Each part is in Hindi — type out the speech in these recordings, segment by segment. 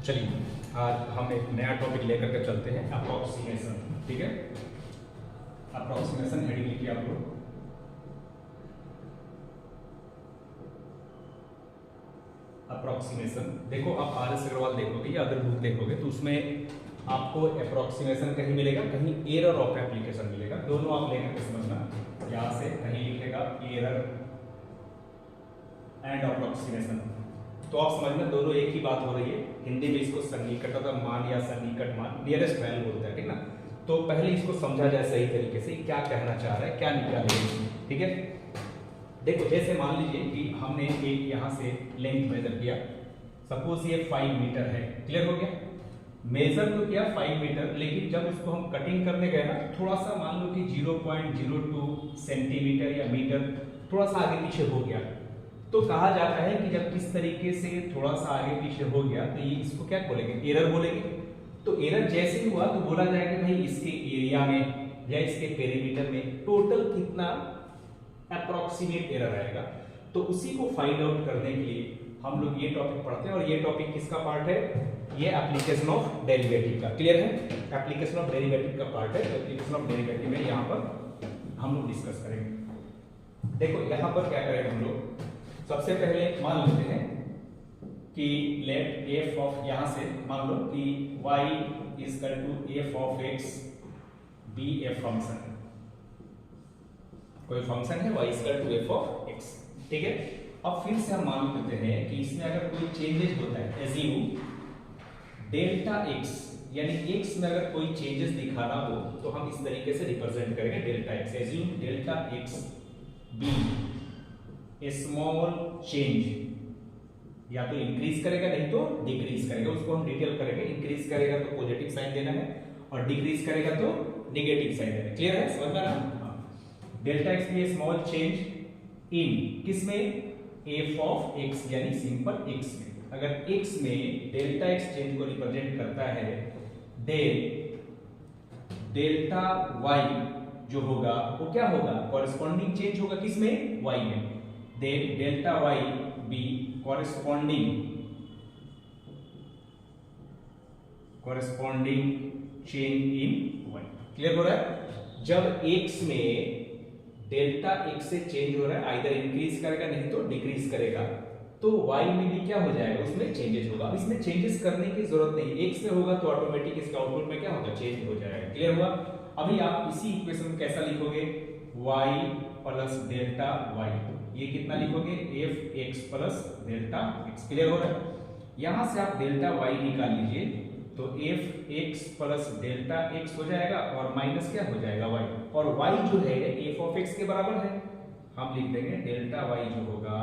चलिए आज हम एक नया टॉपिक लेकर के चलते हैं, अप्रोक्सीमेशन। ठीक है, अप्रोक्सीमेशन हेडिंग लिखिए आप लोग। अप्रोक्सीमेशन देखो, आप RS अग्रवाल देखोगे या अदर बुक देखोगे तो उसमें आपको अप्रोक्सीमेशन कहीं मिलेगा, कहीं एरर ऑफ एप्लीकेशन मिलेगा। दोनों आप लेकर के समझना। यहाँ से कहीं लिखेगा एरर एंड अप्रोक्सीमेशन, तो आप समझना दोनों एक ही बात हो रही है। हिंदी में इसको सन्निकटता मान या सन्निकट मान, नियरेस्ट वैल्यू बोलते हैं, ठीक ना। तो पहले इसको समझा जाए सही तरीके से, क्या कहना चाह रहा है, क्या निकालेंगे। ठीक है, देखो जैसे मान लीजिए कि हमने एक यहाँ से लेंथ मेजर किया, सपोज ये 5 मीटर है। क्लियर हो गया, मेजर तो किया 5 मीटर, लेकिन जब इसको हम कटिंग करने गए ना, थोड़ा सा मान लो कि 0.02 सेंटीमीटर या मीटर थोड़ा सा आगे पीछे हो गया, तो कहा जाता है कि जब इस तरीके से थोड़ा सा आगे पीछे हो गया तो ये इसको क्या बोलेंगे, एरर बोलेंगे। तो एरर जैसे ही हुआ तो बोला जाएगा कि भाई इसके एरिया में या इसके पेरीमीटर में टोटल कितना अप्रोक्सीमेट एरर आएगा। तो उसी को फाइंड आउट करने के लिए हम लोग ये टॉपिक पढ़ते हैं, और ये टॉपिक किसका पार्ट है, ये एप्लीकेशन ऑफ डेरिवेटिव का। क्लियर है, एप्लीकेशन ऑफ डेरिवेटिव का पार्ट है। एप्लीकेशन ऑफ डेरिवेटिव में यहाँ पर हम लोग डिस्कस करेंगे। देखो यहाँ पर क्या करेंगे हम लोग, सबसे पहले मान लेते हैं कि लेट एफ ऑफ, यहां से मान लो कि y is equal to F of x be a function, कोई फंक्शन है y is equal to F of x। ठीक है, अब फिर से हम मान लेते हैं कि इसमें अगर कोई चेंजेस होता है, एज्यूम डेल्टा x, यानी x में अगर कोई चेंजेस दिखाना हो तो हम इस तरीके से रिप्रेजेंट करेंगे delta x। Assume delta x be small change, या तो इंक्रीज करेगा नहीं तो डिक्रीज करेगा, उसको हम डिटेल करेंगे। इंक्रीज करेगा तो पॉजिटिव साइन देना है, और डिक्रीज करेगा तो नेगेटिव साइन देना है। क्लियर है, समझ में आ रहा। डेल्टा एक्स की स्मॉल चेंज इन किसमें, एफ ऑफ एक्स, यानी सिंपल एक्स में। अगर एक्स में डेल्टा एक्स चेंज को रिप्रेजेंट करता है, देन डेल्टा वाई जो होगा वो क्या होगा, कॉरेस्पॉन्डिंग चेंज होगा किसमें, वाई में। Then delta Y be corresponding change in Y. Clear हो रहा है, जब एक्स में डेल्टा एक्स से चेंज हो रहा है, आइदर इंक्रीज करेगा नहीं तो डिक्रीज करेगा, तो वाई में भी क्या हो जाएगा, उसमें चेंजेस होगा। अब इसमें चेंजेस करने की जरूरत नहीं, एक्स में होगा तो ऑटोमेटिक इसका आउटपुट में क्या होगा, चेंज हो जाएगा। क्लियर हुआ। अभी आप इसी इक्वेशन को कैसा लिखोगे, y प्लस डेल्टा y, ये कितना लिखोगे, F x plus delta x. Clear हो रहा है, यहां से आप डेल्टा y निकाल लीजिए तो F x plus delta x हो जाएगा, और माइनस क्या हो जाएगा y, और y जो है एफ ऑफ एक्स के बराबर है। हम लिख देंगे डेल्टा y जो होगा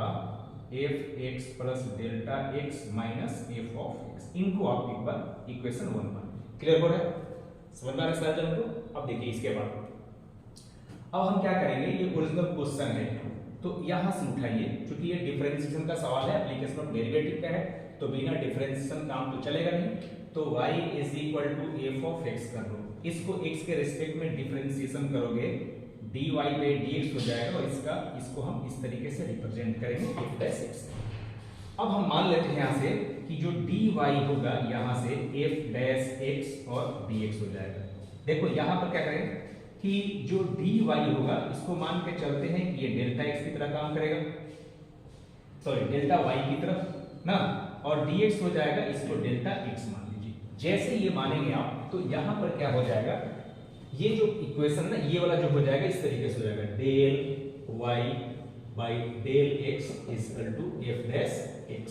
F x plus delta x minus F of x. इनको आप एक बार इक्वेशन 1 पर। क्लियर हो रहा है, समझ में आ रहा है को। अब देखिए इसके बाद अब हम क्या करेंगे, ये ओरिजिनल क्वेश्चन है तो यहां से उठाइए, क्योंकि ये डिफरेंशिएशन का सवाल है, एप्लीकेशन ऑफ डेरिवेटिव का है, तो बिना डिफरेंशिएशन काम तो चलेगा नहीं। तो y is equal to F of x कर लो, इसको x के रिस्पेक्ट में डिफरेंशिएशन करोगे, dy बाई dx हो जाएगा, और इसको हम इस तरीके से रिप्रेजेंट करेंगे f डैश x। अब हम मान लेते हैं यहां से कि जो dy होगा यहां से f डैश x और dx हो जाएगा। देखो यहां पर क्या करें कि जो dy होगा इसको मान के चलते हैं कि ये डेल्टा x की तरह काम करेगा, सॉरी डेल्टा y की तरफ ना, और dx हो जाएगा, इसको डेल्टा x मान लीजिए। जैसे ये मानेंगे आप तो यहां पर क्या हो जाएगा, ये जो इक्वेशन ना ये वाला जो हो जाएगा इस तरीके से हो जाएगा, del y by del x is equal to f dash x।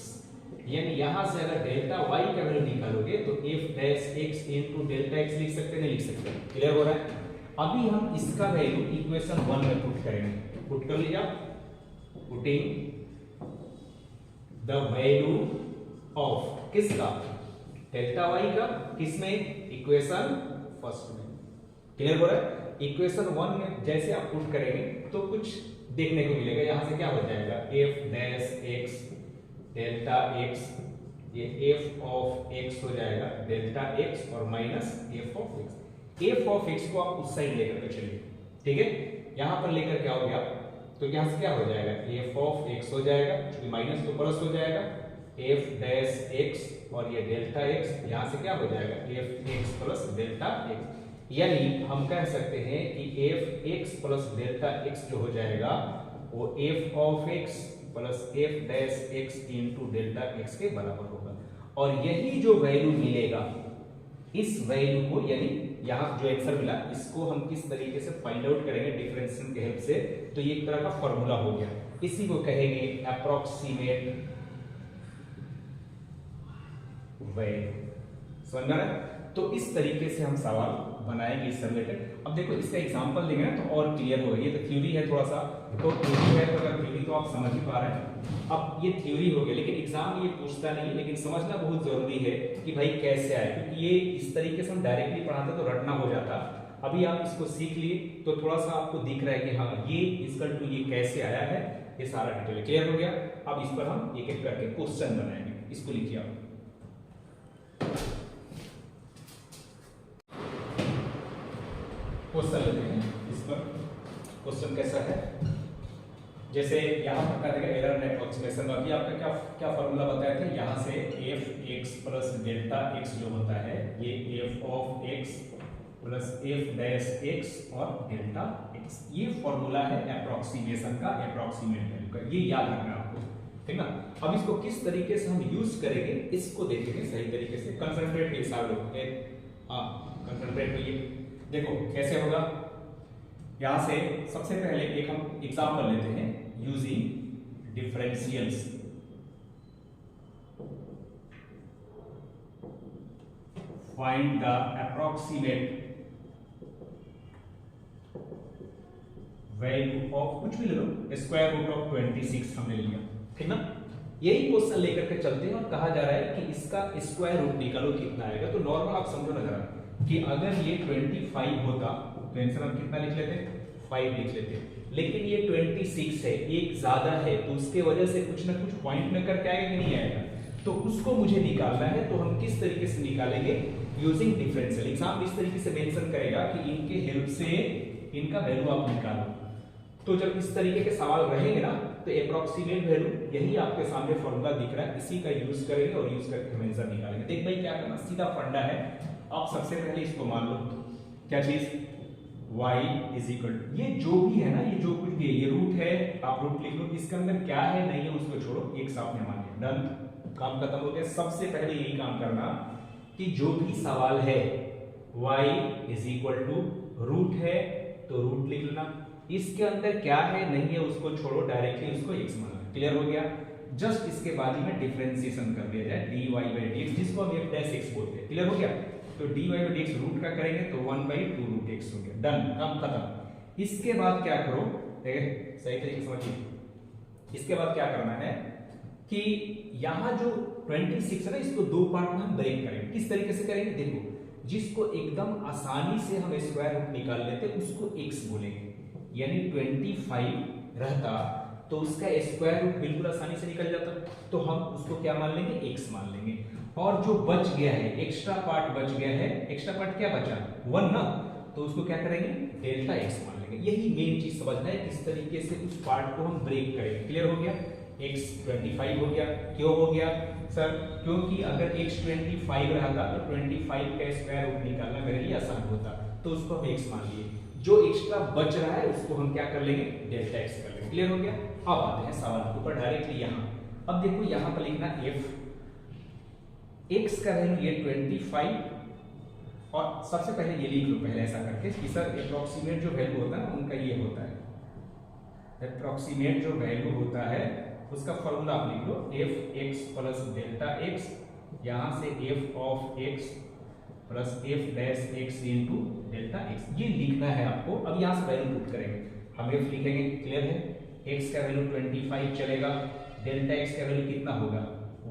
यानी यहां से अगर डेल्टा y का वैल्यू निकालोगे तो f dash x into delta x लिख सकते, नहीं लिख सकते। क्लियर हो रहा है। अभी हम इसका वैल्यू इक्वेशन 1 में पुट करेंगे, पुट कर लिया, पुटिंग द वैल्यू ऑफ किसका, डेल्टा y का, किसमें, इक्वेशन फर्स्ट में। क्लियर हो रहा है, इक्वेशन 1 में जैसे आप पुट करेंगे तो कुछ देखने को मिलेगा, यहां से क्या हो जाएगा, f dash x delta x, ये f ऑफ x हो जाएगा डेल्टा x और minus f of x। f of x को आप उस साइड लेकर के चलिए, ठीक है, यहां पर लेकर के आओगे आप तो यहां से क्या हो जाएगा, f ऑफ x हो जाएगा, क्योंकि माइनस तो प्लस हो जाएगा, एफ डैश एक्स और ये डेल्टा एक्स, यहाँ से क्या हो जाएगा F x plus delta x. यानी हम कह सकते हैं कि F x plus delta x जो हो जाएगा वो F of x plus f dash x into delta x के बराबर होगा। और यही जो वैल्यू मिलेगा इस वैल्यू को, यानी यहाँ जो आंसर मिला इसको हम किस तरीके से फाइंड आउट करेंगे डिफरेंशिएशन के हेल्प से, तो ये एक तरह का फॉर्मूला हो गया। इसी को कहेंगे अप्रोक्सीमेट वैल्यू। समझ में आ रहा है? तो इस तरीके से हम सवाल बनाएंगे इससे रिलेटेड। अब देखो इसका एग्जांपल देंगे ना तो और क्लियर होगा। ये तो थ्योरी है थोड़ा सा, तो थ्योरी है तो अगर थ्योरी तो आप समझ ही पा रहे हैं। अब ये थ्योरी हो गया, लेकिन एग्जाम ये पूछता नहीं, लेकिन समझना बहुत जरूरी है कि भाई कैसे आए, क्योंकि ये इस तरीके से हम डायरेक्टली पढ़ाते तो रटना हो जाता। अभी आप इसको सीख लिए तो थोड़ा सा आपको दिख रहा है कि हाँ ये इक्वल टू ये कैसे आया है, ये सारा डिटेल क्लियर हो गया। अब इस पर हम एक एक करके क्वेश्चन बनाएंगे। इसको लिखिए आप। क्वेश्चन लेते हैं इस पर। क्वेश्चन कैसा है, जैसे यहाँ पर कर देगा एरर अप्रोक्सीमेशन। अभी आपका क्या क्या फॉर्मूला बताया था, यहाँ से F x plus delta x जो होता है ये F of x plus f dash x और डेल्टा एक्स, ये फॉर्मूला है अप्रोक्सीमेशन का, अप्रोक्सीमेट वैल्यू का। ये याद रखना आपको, ठीक ना। अब इसको किस तरीके से हम यूज करेंगे इसको देखेंगे सही तरीके से। कंसंट्रेट के साथ लोग कंसंट्रेट में ये देखो कैसे होगा। यहां से सबसे पहले एक हम एग्जांपल लेते हैं using differentials. Find the approximate value of कुछ भी ले लो, स्क्वायर रूट ऑफ 26 हमने लिया, ठीक ना। यही क्वेश्चन लेकर के चलते हैं और कहा जा रहा है कि इसका स्क्वायर रूट निकालो कितना आएगा। तो नॉर्मल आप समझो ना जरा कि अगर ये 25 होता तो आंसर हम कितना लिख लेते, 5 लिख लेते। लेकिन ये 26 है, एक ज्यादा है, तो उसके वजह से कुछ ना कुछ पॉइंट में करके आएगा कि नहीं आएगा, तो उसको मुझे निकालना है। तो हम किस तरीके से निकालेंगे, यूजिंग डिफरेंशियल। एग्जाम इस तरीके से मेंशन करेगा कि इनके हेल्प से इनका वैल्यू आप निकालो। तो जब इस तरीके के सवाल रहेंगे ना तो अप्रोक्सीमेट वैल्यू यही आपके सामने फॉर्मूला दिख रहा है, इसी का यूज करेंगे और यूज करके हम आंसर निकालेंगे। देख भाई क्या करना, सीधा फंडा है। आप सबसे पहले इसको मान लो क्या चीज, y इज इक्वल टू ये जो भी है ना, ये जो कुछ भी है, ये रूट है, आप रूट लिख लो। इसके अंदर क्या है नहीं है उसको छोड़ो, एक साथ में मान लिया, डन, काम खत्म हो गया। सबसे पहले यही काम करना कि जो भी सवाल है y is equal to root है तो रूट लिख लेना। इसके अंदर क्या है नहीं है उसको छोड़ो, डायरेक्टली उसको x मानना। क्लियर हो गया। जस्ट इसके बाद में डिफरेंशिएशन कर दिया जाए dy by dx, जिसको हम f डैश x बोलते हैं। क्लियर हो गया। तो dy by dx रूट का करेंगे तो 1/2 रूट x हो गया, डन, काम खत्म। इसके बाद क्या करो, सही तरीके से समझिए। इसके बाद क्या करना है कि यहाँ जो 26 है ना, इसको दो पार्ट में हम ब्रेक करेंगे। किस तरीके से करेंगे देखो, जिसको एकदम आसानी से हम स्क्वायर रूट निकाल लेते उसको x बोलेंगे। यानी 25 रहता तो उसका स्क्वायर रूट बिल्कुल आसानी से निकल जाता, तो हम उसको क्या मान लेंगे, x मान लेंगे। और जो बच गया है, एक्स्ट्रा पार्ट बच गया है, एक्स्ट्रा पार्ट क्या बचा 1 ना, तो उसको क्या करेंगे डेल्टा x मान लेंगे। यही मेन चीज समझना है, किस तरीके से उस पार्ट को हम ब्रेक करेंगे। क्लियर हो गया। x 25 हो गया, क्यों हो गया सर, क्योंकि अगर x 25 रहता तो 25 का स्क्वायर रूट निकालना मेरे लिए आसान होता, तो उसको हम x मान लिए। जो एक्स्ट्रा बच रहा है उसको हम क्या कर लेंगे, डेल्टा x कर लेंगे। क्लियर हो गया। अब आते हैं सवाल के ऊपर डायरेक्टली यहाँ। अब देखो यहाँ पर लिखना f x का वैल्यू ये 25, और सबसे पहले ये लिख लो पहले ऐसा करके कि सर अप्रोक्सीमेट जो वैल्यू होता है उनका ये होता है, अप्रोक्सीमेट जो वैल्यू होता है उसका फॉर्मूला आप लिख लो f x plus delta x, यहाँ से f of x plus f dash x into delta x, ये लिखना है आपको। अब यहाँ से वैल्यू पुट करेंगे, हम एफ लिखेंगे, क्लियर है। एक्स का वैल्यू 25 चलेगा, डेल्टा एक्स का वैल्यू कितना होगा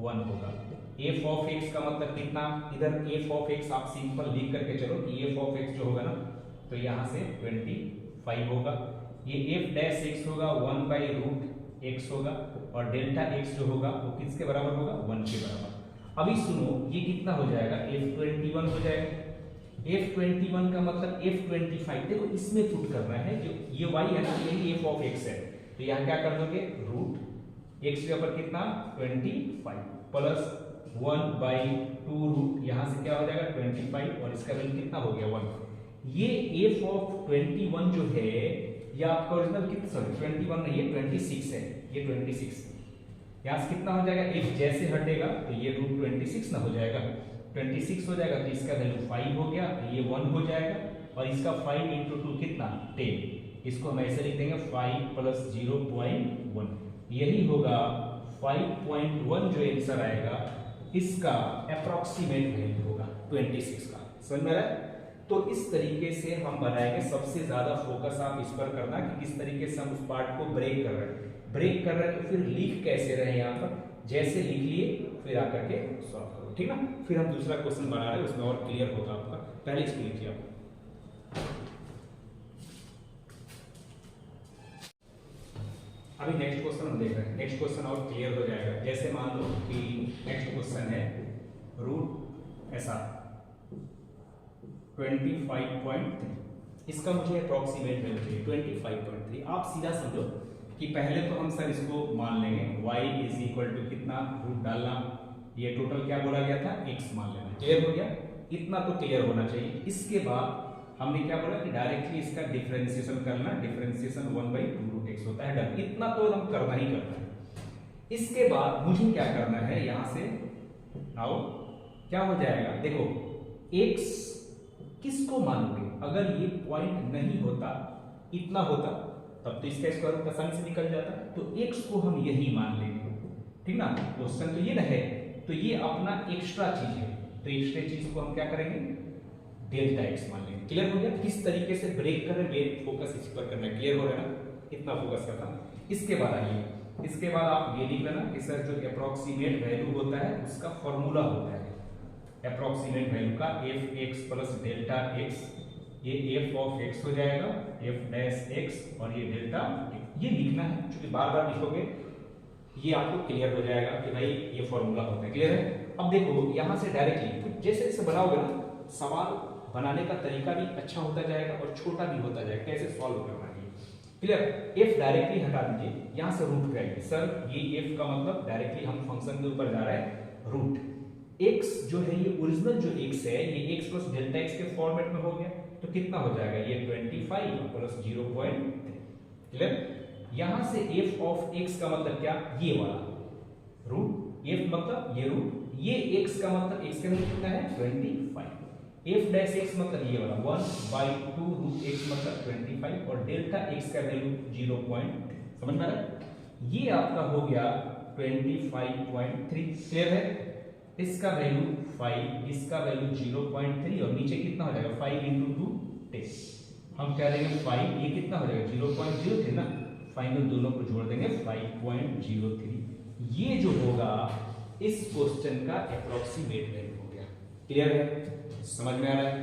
1 होगा। एफ ऑफ एक्स का मतलब कितना, इधर एफ ऑफ एक्स आप सिंपल लिख करके चलो कि एफ ऑफ एक्स जो होगा ना तो यहाँ से 25 होगा। ये एफ डैश एक्स होगा 1/√x होगा, और डेल्टा एक्स जो होगा वो किसके बराबर होगा 1 के बराबर। अभी सुनो ये कितना हो जाएगा f21 हो जाएगा। f21 का मतलब f25, देखो इसमें पुट करना है, जो ये y है ना यही f ऑफ x है, तो यहाँ क्या कर दोगे रूट x के ऊपर कितना 25 प्लस 1/2 रूट, यहां से क्या हो जाएगा 25 और इसका वैल्यू कितना हो गया 1। ये f ऑफ 21 जो है ये आपका ओरिजिनल कितना, सॉरी 21 नहीं है 26 है, ये 26 यहाँ से कितना हो जाएगा, f जैसे हटेगा तो ये रूट 26 ना हो जाएगा, 26 हो जाएगा तो इसका वैल्यू 5 हो गया, तो ये 1 हो जाएगा और इसका 5 × 2 कितना 10, इसको हम ऐसे लिख देंगे 5 + 0.1, यही होगा 5.1 जो आंसर आएगा इसका अप्रॉक्सीमेट वैल्यू होगा 26 का। समझ में आ रहा है? तो इस तरीके से हम बनाएंगे, सबसे ज्यादा फोकस आप इस पर करना कि किस तरीके से हम उस पार्ट को ब्रेक कर रहे हैं, तो फिर लिख कैसे रहे यहाँ पर, जैसे लिख लिए फिर आकर के सॉल्व करो, ठीक ना। फिर हम दूसरा क्वेश्चन बना रहे हैं, उसमें और क्लियर होगा आपका, पहले इसको लिखिए आप। अभी नेक्स्ट क्वेश्चन हम देख रहे हैं, नेक्स्ट क्वेश्चन और क्लियर हो जाएगा। जैसे मान लो कि नेक्स्ट क्वेश्चन है रूट ऐसा 25.3, इसका मुझे अप्रॉक्सीमेट वैल्यू चाहिए 25.3। आप सीधा समझो कि पहले तो हम सर इसको मान लेंगे y = कितना, रूट डालना, ये टोटल क्या बोला गया था x मान लेना, क्लियर हो गया, इतना तो क्लियर होना चाहिए। इसके बाद हमने क्या बोला कि डायरेक्टली इसका डिफरेंशिएशन करना, डिफरेंशिएशन 1/2√x होता है, डन, इतना तो हम करना ही करना है। इसके बाद मुझे क्या करना है, यहां से आओ क्या हो जाएगा, देखो x किसको मानोगे, अगर ये पॉइंट नहीं होता, इतना होता, तब तो इसका स्क्वायर रूट आसानी से निकल जाता, तो x को हम यही मान लेंगे, ठीक ना। क्वेश्चन तो ये ना है, तो ये अपना एक्स्ट्रा चीज है, तो एक्स्ट्रा चीज को हम क्या करेंगे डेल्टा x मान लेंगे। क्लियर हो गया किस तरीके से ब्रेक कर रहे हैं, फोकस इस पर करना है, क्लियर हो रहा है ना, इतना फोकस करना। इसके बाद आइए, इसके बाद आप ये लिख लेना कि सर जो अप्रॉक्सीमेट वैल्यू होता है उसका फॉर्मूला होता है, अप्रॉक्सीमेट वैल्यू का f(x + डेल्टा x), ये f ऑफ x हो जाएगा, f' और ये डेल्टा, ये लिखना है, क्योंकि बार बार लिखोगे ये आपको क्लियर हो जाएगा कि भाई ये फॉर्मूला होता है, क्लियर है। अब देखो यहां से डायरेक्टली जैसे जैसे बनाओगे ना, सवाल बनाने का तरीका भी अच्छा होता जाएगा और छोटा भी होता जाएगा, कैसे सॉल्व करना है, क्लियर। f डायरेक्टली हटा दीजिए, यहां से रूट करेंगे, सर ये f का मतलब डायरेक्टली हम फंक्शन के ऊपर जा रहे हैं, रूट x जो है ये ओरिजिनल जो x है ये x + डेल्टा x के फॉर्मेट में हो गया, तो कितना हो जाएगा ये 25 + 0.3, क्लियर। यहां से f ऑफ x का मतलब क्या, ये वाला रूट, f मतलब ये रूट, ये x का मतलब x का वैल्यू कितना है 25, f' मतलब ये वाला 1/2√x मतलब 25 और डेल्टा x का वैल्यू 0.3, समझ में आ रहा है। ये आपका हो गया 25.3, क्लियर है। इसका वैल्यू 5, इसका वैल्यू 0.3 और नीचे कितना हो जाएगा 5 × 2 10, हम क्या देंगे 5, ये कितना हो जाएगा 0.03 ना, फाइनल दोनों को जोड़ देंगे 5.03, ये जो होगा इस क्वेश्चन का अप्रॉक्सीमेट वैल्यू हो गया, क्लियर है, समझ में आ रहा है,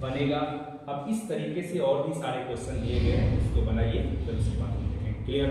बनेगा। अब इस तरीके से और भी सारे क्वेश्चन लिए गए हैं, उसको बनाइए फिर उसके बाद देखेंगे, क्लियर।